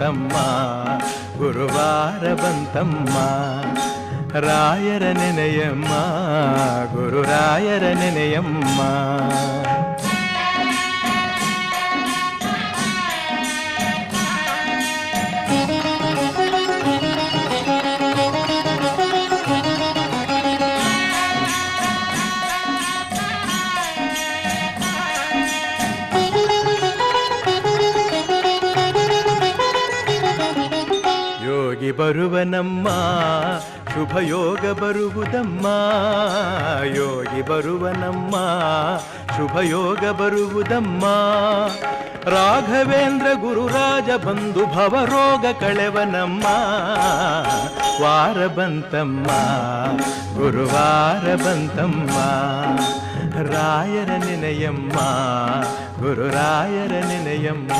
ಬಂತಮ್ಮ, ಗುರುವಾರ ಬಂತಮ್ಮ. ರಾಯರ ನೆನೆಯಮ್ಮ, ಗುರುರಾಯರ ನೆನೆಯಮ್ಮ. ಯೋಗಿ ಬರುವನಮ್ಮ, ಶುಭಯೋಗ ಬರುವುದಮ್ಮ. ಯೋಗಿ ಬರುವನಮ್ಮ, ಶುಭಯೋಗ ಬರುವುದಮ್ಮ. ರಾಘವೇಂದ್ರ ಗುರುರಾಜ ಬಂಧು ಭವರೋಗ ಕಳೆವನಮ್ಮ. ವಾರ ಬಂತಮ್ಮ, ಗುರುವಾರ ಬಂತಮ್ಮ. ರಾಯರ ನೆನೆಯಮ್ಮ, ಗುರುರಾಯರ ನೆನೆಯಮ್ಮ.